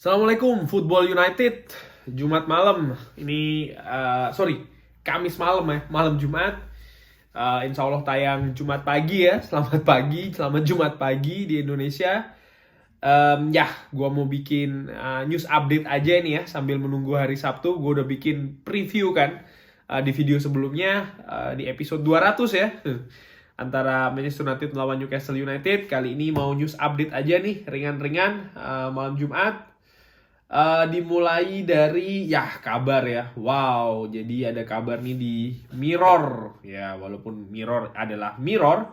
Assalamualaikum Football United. Jumat malam ini, Kamis malam ya, malam Jumat. Insya Allah tayang Jumat pagi ya. Selamat pagi, selamat Jumat pagi di Indonesia. Gua mau bikin news update aja nih ya sambil menunggu hari Sabtu. Gue udah bikin preview kan di video sebelumnya di episode 200 ya. Antara Manchester United melawan Newcastle United. Kali ini mau news update aja nih, ringan-ringan malam Jumat. Dimulai dari kabar ya. Wow, jadi ada kabar nih di Mirror. Ya, walaupun Mirror adalah mirror,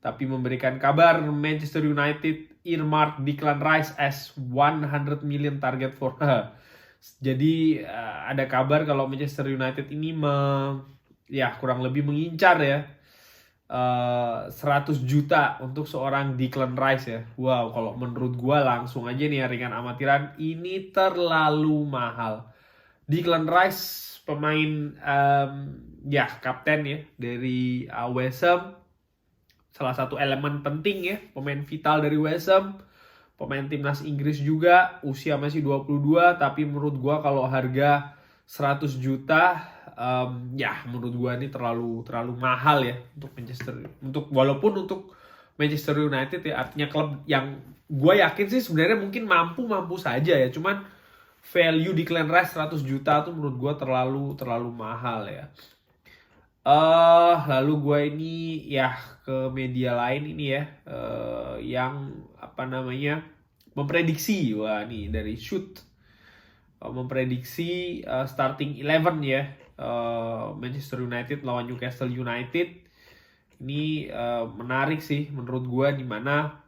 tapi memberikan kabar Manchester United earmark Declan Rice as 100 million target for her. Jadi ada kabar kalau Manchester United ini kurang lebih mengincar ya 100 juta untuk seorang Declan Rice ya. Wow, kalau menurut gua langsung aja nih ya, ringan amatiran, ini terlalu mahal. Declan Rice pemain kapten ya dari West Ham, salah satu elemen penting ya, pemain vital dari West Ham, pemain timnas Inggris juga, usia masih 22, tapi menurut gua kalau harga 100 juta menurut gua ini terlalu mahal ya untuk walaupun untuk Manchester United ya, artinya klub yang gua yakin sih sebenarnya mungkin mampu saja ya, cuman value Declan Rice 100 juta tuh menurut gua terlalu mahal ya. Lalu gua ini ya ke media lain ini ya, yang memprediksi, wah nih dari Shoot memprediksi starting 11 ya, Manchester United lawan Newcastle United. Ini menarik sih menurut gue, dimana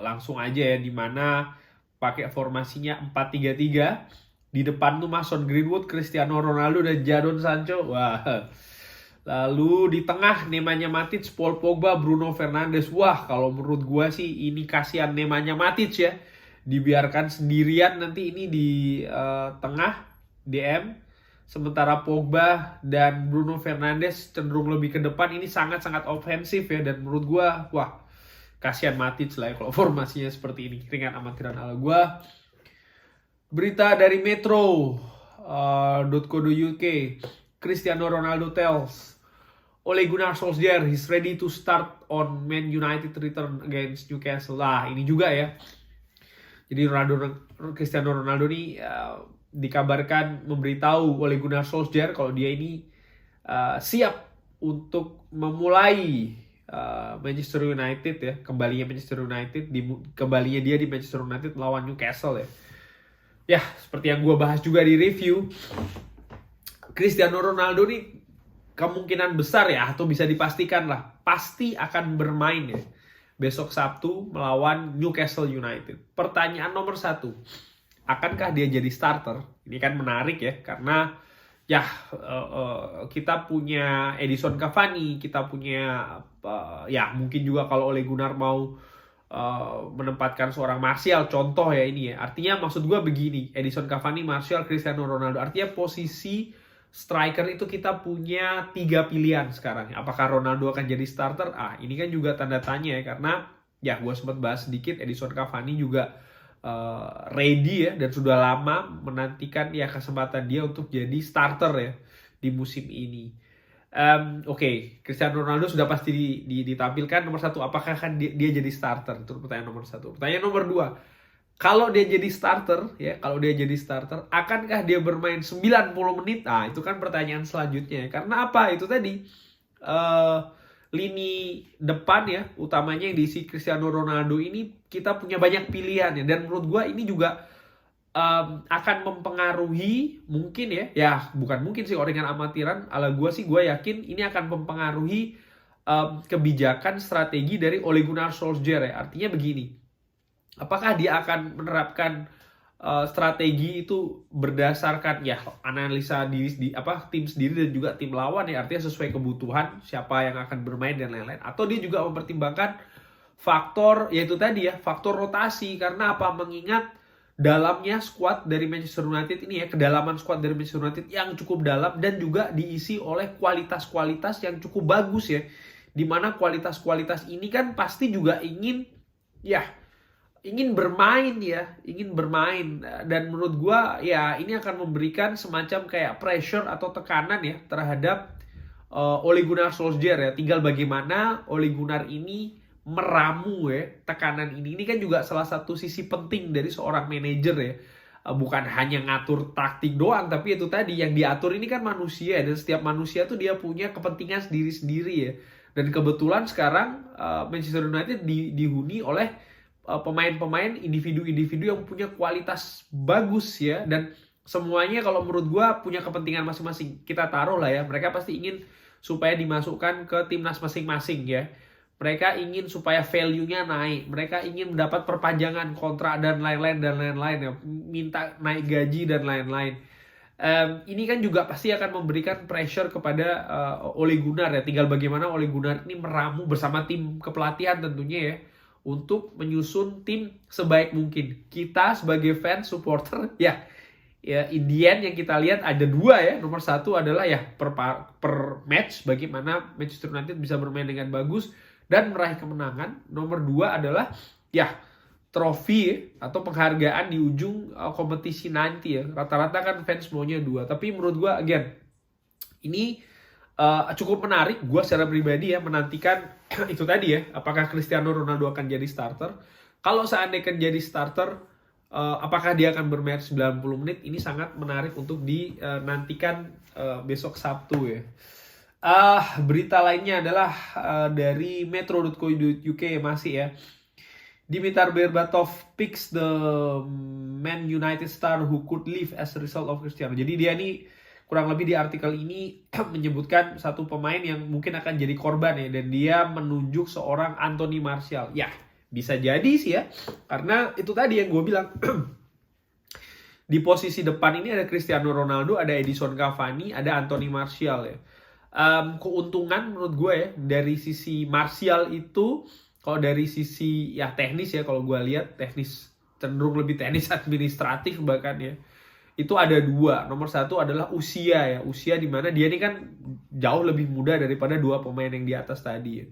langsung aja ya, dimana pakai formasinya 4-3-3. Di depan tuh Mason Greenwood, Cristiano Ronaldo dan Jadon Sancho. Wah. Lalu di tengah Nemanja Matic, Paul Pogba, Bruno Fernandes. Wah, kalau menurut gue sih ini kasihan Nemanja Matic ya, dibiarkan sendirian nanti ini di tengah DM, sementara Pogba dan Bruno Fernandes cenderung lebih ke depan. Ini sangat-sangat ofensif ya, dan menurut gua kasihan Matic lah ya kalau formasinya seperti ini, ringan amatiran ala gua. Berita dari metro.co.uk, Cristiano Ronaldo tells Ole Gunnar Solskjaer he's ready to start on Man United return against Newcastle. Lah, ini juga ya. Jadi Cristiano Ronaldo ini dikabarkan memberitahu oleh Gunnar Solskjaer kalau dia ini siap untuk memulai Manchester United ya, kembalinya dia di Manchester United melawan Newcastle ya. Ya, seperti yang gue bahas juga di review, Cristiano Ronaldo ini kemungkinan besar ya, atau bisa dipastikan lah, pasti akan bermain ya besok Sabtu melawan Newcastle United. Pertanyaan nomor 1, akankah dia jadi starter? Ini kan menarik ya, karena kita punya Edison Cavani, kita punya mungkin juga kalau Ole Gunnar mau menempatkan seorang Martial, contoh ya ini ya. Artinya maksud gue begini, Edison Cavani, Martial, Cristiano Ronaldo. Artinya posisi striker itu kita punya 3 pilihan sekarang. Apakah Ronaldo akan jadi starter? Ini kan juga tanda tanya ya, karena gue sempat bahas sedikit, Edison Cavani juga ready ya, dan sudah lama menantikan ya kesempatan dia untuk jadi starter ya di musim ini. Cristiano Ronaldo sudah pasti ditampilkan nomor 1. Apakah kan dia jadi starter? Itu pertanyaan nomor 1. Pertanyaan nomor 2, kalau dia jadi starter, akankah dia bermain 90 menit? Itu kan pertanyaan selanjutnya. Karena apa? Itu tadi lini depan ya, utamanya yang diisi Cristiano Ronaldo ini, kita punya banyak pilihan ya. Dan menurut gue ini juga akan mempengaruhi, mungkin ya bukan mungkin sih, orang amatiran ala gue sih, gue yakin ini akan mempengaruhi kebijakan strategi dari Ole Gunnar Solskjaer ya. Artinya begini, apakah dia akan menerapkan strategi itu berdasarkan analisa tim sendiri dan juga tim lawan ya, artinya sesuai kebutuhan siapa yang akan bermain dan lain-lain, atau dia juga mempertimbangkan faktor yaitu tadi ya, faktor rotasi. Karena apa? Mengingat dalamnya squad dari Manchester United ini ya, kedalaman squad dari Manchester United yang cukup dalam dan juga diisi oleh kualitas-kualitas yang cukup bagus ya, dimana kualitas-kualitas ini kan pasti juga ingin ingin bermain ya, ingin bermain. Dan menurut gua ya ini akan memberikan semacam kayak pressure atau tekanan ya terhadap Ole Gunnar Solskjaer ya. Tinggal bagaimana Ole Gunnar ini meramu ya tekanan ini. Ini kan juga salah satu sisi penting dari seorang manajer ya. Bukan hanya ngatur taktik doang, tapi itu tadi yang diatur ini kan manusia, dan setiap manusia tuh dia punya kepentingan sendiri-sendiri ya. Dan kebetulan sekarang Manchester United dihuni oleh pemain-pemain individu-individu yang punya kualitas bagus ya, dan semuanya kalau menurut gua punya kepentingan masing-masing. Kita taruh lah ya, mereka pasti ingin supaya dimasukkan ke timnas masing-masing ya. Mereka ingin supaya value-nya naik, mereka ingin mendapat perpanjangan kontrak dan lain-lain ya, minta naik gaji dan lain-lain. Ini kan juga pasti akan memberikan pressure kepada Ole Gunnar ya. Tinggal bagaimana Ole Gunnar ini meramu bersama tim kepelatihan tentunya ya, untuk menyusun tim sebaik mungkin. Kita sebagai fans, supporter ya in the end yang kita lihat ada dua ya. Nomor satu adalah ya per match bagaimana Manchester United bisa bermain dengan bagus dan meraih kemenangan. Nomor dua adalah ya trofi atau penghargaan di ujung kompetisi nanti ya. Rata-rata kan fans maunya dua. Tapi menurut gue again ini cukup menarik. Gue secara pribadi ya menantikan itu tadi ya. Apakah Cristiano Ronaldo akan jadi starter? Kalau seandainya jadi starter, apakah dia akan bermain 90 menit? Ini sangat menarik untuk dinantikan besok Sabtu ya. Berita lainnya adalah dari metro.co.uk masih ya. Dimitar Berbatov picks the Man United star who could leave as a result of Cristiano. Jadi dia nih kurang lebih di artikel ini menyebutkan satu pemain yang mungkin akan jadi korban ya, dan dia menunjuk seorang Anthony Martial. Ya, bisa jadi sih ya. Karena itu tadi yang gue bilang. Di posisi depan ini ada Cristiano Ronaldo, ada Edison Cavani, ada Anthony Martial ya. Keuntungan menurut gue ya dari sisi Martial itu, kalau dari sisi ya teknis ya, kalau gue lihat teknis, cenderung lebih teknis administratif bahkan ya, itu ada dua. Nomor satu adalah usia ya, usia dimana dia ini kan jauh lebih muda daripada dua pemain yang di atas tadi ya.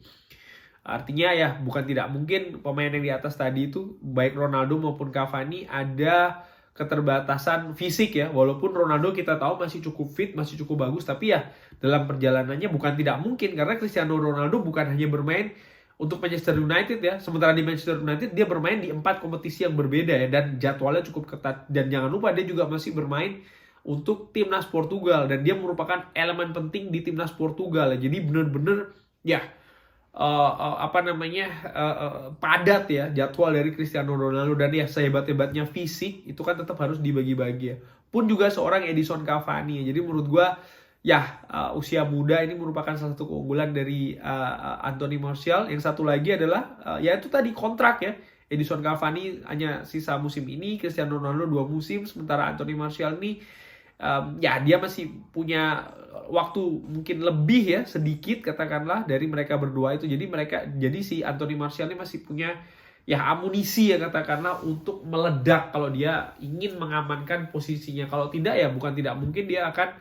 Artinya ya bukan tidak mungkin pemain yang di atas tadi itu baik Ronaldo maupun Cavani ada keterbatasan fisik ya. Walaupun Ronaldo kita tahu masih cukup fit, masih cukup bagus, tapi ya dalam perjalanannya bukan tidak mungkin, karena Cristiano Ronaldo bukan hanya bermain untuk Manchester United ya. Sementara di Manchester United dia bermain di 4 kompetisi yang berbeda ya, dan jadwalnya cukup ketat. Dan jangan lupa dia juga masih bermain untuk timnas Portugal, dan dia merupakan elemen penting di timnas Portugal ya. Jadi benar-benar ya padat ya jadwal dari Cristiano Ronaldo, dan ya sehebat-hebatnya fisik itu kan tetap harus dibagi-bagi ya. Pun juga seorang Edison Cavani ya. Jadi menurut gua ya usia muda ini merupakan salah satu keunggulan dari Anthony Martial. Yang satu lagi adalah ya itu tadi kontrak ya. Edison Cavani hanya sisa musim ini, Cristiano Ronaldo 2 musim, sementara Anthony Martial ini ya dia masih punya waktu mungkin lebih ya, sedikit katakanlah dari mereka berdua itu. Jadi si Anthony Martial ini masih punya ya amunisi ya katakanlah untuk meledak kalau dia ingin mengamankan posisinya. Kalau tidak ya bukan tidak mungkin dia akan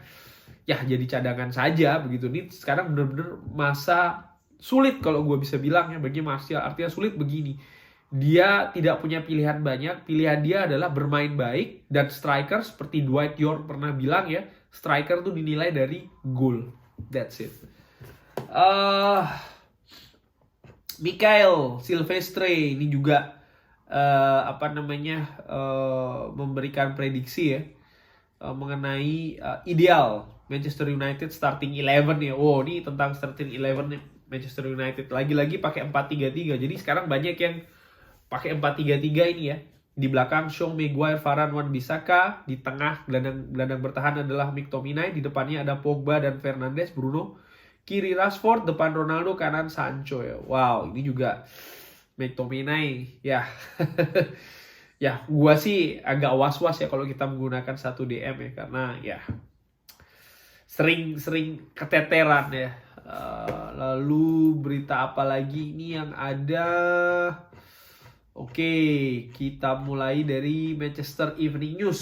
ya jadi cadangan saja begitu. Ini sekarang benar-benar masa sulit kalau gue bisa bilang ya bagi Martial. Artinya sulit begini, dia tidak punya pilihan banyak. Pilihan dia adalah bermain baik, dan striker seperti Dwight Yorke pernah bilang ya, striker tuh dinilai dari goal. That's it. Mikael Silvestre ini juga memberikan prediksi ya mengenai ideal Manchester United starting 11 ya. Oh, ini tentang starting 11 Manchester United. Lagi-lagi pakai 4-3-3. Jadi sekarang banyak yang pakai 4-3-3 ini ya. Di belakang Shaw, Maguire, Varane, Wan-Bissaka. Di tengah gelandang bertahan adalah McTominay. Di depannya ada Pogba dan Fernandes, Bruno. Kiri Rashford, depan Ronaldo, kanan Sancho ya. Wow, ini juga McTominay ya. Ya, gua sih agak was-was ya kalau kita menggunakan 1 DM ya, karena ya sering keteteran ya. Lalu berita apa lagi ini yang ada? Oke, kita mulai dari Manchester Evening News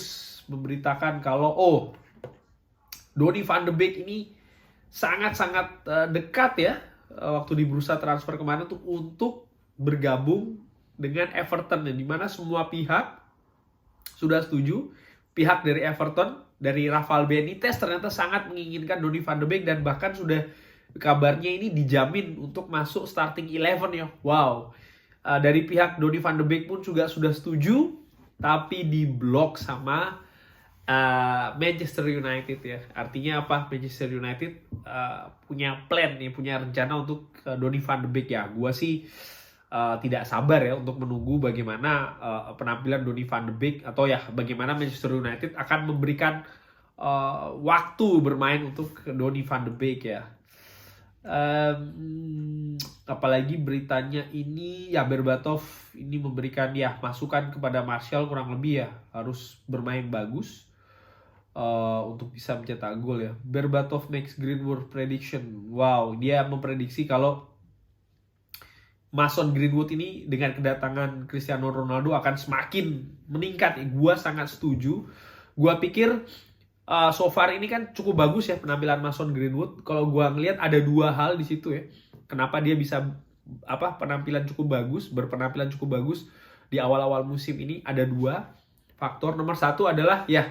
memberitakan kalau Donny van de Beek ini sangat-sangat dekat ya waktu di bursa transfer kemarin untuk bergabung dengan Everton, di mana semua pihak sudah setuju. Pihak dari Everton, dari Rafael Benitez ternyata sangat menginginkan Donny van de Beek, dan bahkan sudah kabarnya ini dijamin untuk masuk starting 11 ya. Wow. Dari pihak Donny van de Beek pun juga sudah setuju, tapi diblok sama Manchester United ya. Artinya apa? Manchester United punya plan nih, punya rencana untuk Donny van de Beek ya. Gua sih tidak sabar ya untuk menunggu bagaimana penampilan Donny van de Beek, atau ya bagaimana Manchester United akan memberikan waktu bermain untuk Donny van de Beek ya. Apalagi beritanya ini ya, Berbatov ini memberikan ya masukan kepada Martial, kurang lebih ya harus bermain bagus untuk bisa mencetak gol ya. Berbatov makes Greenwood prediction. Wow, dia memprediksi kalau Mason Greenwood ini dengan kedatangan Cristiano Ronaldo akan semakin meningkat. Gua sangat setuju. Gua pikir so far ini kan cukup bagus ya penampilan Mason Greenwood. Kalau gua ngelihat ada dua hal di situ ya. Kenapa dia bisa berpenampilan cukup bagus di awal-awal musim ini? Ada dua faktor. Nomor satu adalah ya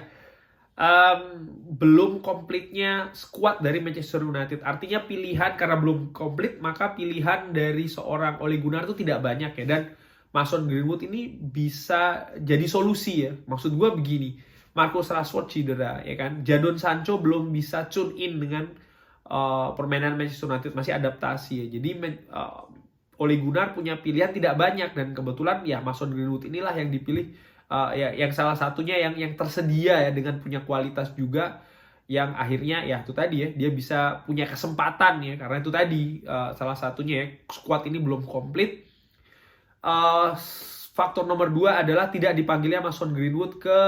belum komplitnya squad dari Manchester United. Artinya pilihan, karena belum komplit, maka pilihan dari seorang Ole Gunnar itu tidak banyak ya. Dan Mason Greenwood ini bisa jadi solusi ya. Maksud gue begini, Marcus Rashford cedera ya kan, Jadon Sancho belum bisa tune in dengan permainan Manchester United, masih adaptasi ya. Jadi Ole Gunnar punya pilihan tidak banyak, dan kebetulan ya Mason Greenwood inilah yang dipilih. Ya, yang salah satunya yang tersedia ya, dengan punya kualitas juga, yang akhirnya ya itu tadi ya, dia bisa punya kesempatan ya, karena itu tadi salah satunya ya, squad ini belum komplit. Faktor nomor dua adalah tidak dipanggilnya Mason Greenwood ke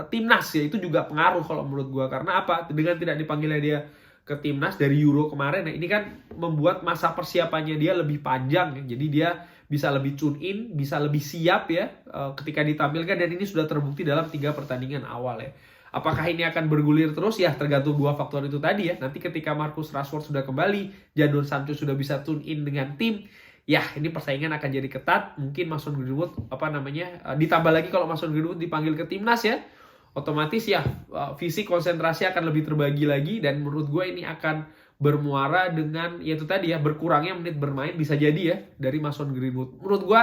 timnas ya, itu juga pengaruh kalau menurut gua. Karena apa? Dengan tidak dipanggilnya dia ke timnas dari Euro kemarin, nah ini kan membuat masa persiapannya dia lebih panjang ya. Jadi dia bisa lebih tune in, bisa lebih siap ya ketika ditampilkan, dan ini sudah terbukti dalam 3 pertandingan awal ya. Apakah ini akan bergulir terus? Ya tergantung dua faktor itu tadi ya. Nanti ketika Marcus Rashford sudah kembali, Jadon Sancho sudah bisa tune in dengan tim, ya ini persaingan akan jadi ketat. Mungkin Mason Greenwood ditambah lagi kalau Mason Greenwood dipanggil ke timnas ya, otomatis ya fisik konsentrasi akan lebih terbagi lagi, dan menurut gue ini akan bermuara dengan yaitu tadi ya, berkurangnya menit bermain bisa jadi ya dari Mason Greenwood menurut gue.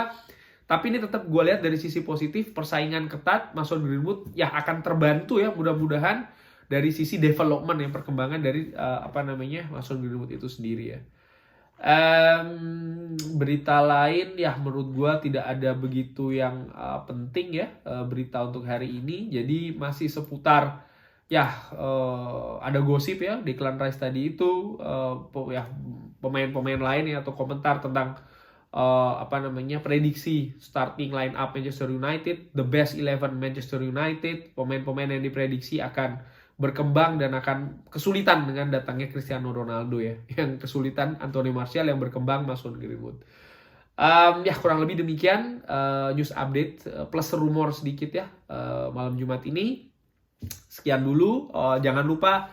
Tapi ini tetap gue lihat dari sisi positif, persaingan ketat, Mason Greenwood ya akan terbantu ya mudah-mudahan dari sisi development yang perkembangan dari Mason Greenwood itu sendiri ya. Berita lain ya menurut gue tidak ada begitu yang penting ya berita untuk hari ini. Jadi masih seputar ya ada gosip ya Declan Rice tadi itu ya pemain-pemain lain ya, atau komentar tentang prediksi starting line up Manchester United, the best 11 Manchester United, pemain-pemain yang diprediksi akan berkembang dan akan kesulitan dengan datangnya Cristiano Ronaldo ya, yang kesulitan Anthony Martial, yang berkembang Mason Greenwood. Ya kurang lebih demikian news update plus rumor sedikit ya malam Jumat ini. Sekian dulu, jangan lupa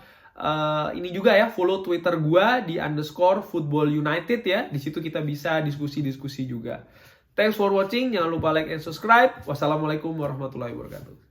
ini juga ya, follow Twitter gua di _footballunited ya. Di situ kita bisa diskusi-diskusi juga. Thanks for watching, jangan lupa like and subscribe. Wassalamualaikum warahmatullahi wabarakatuh.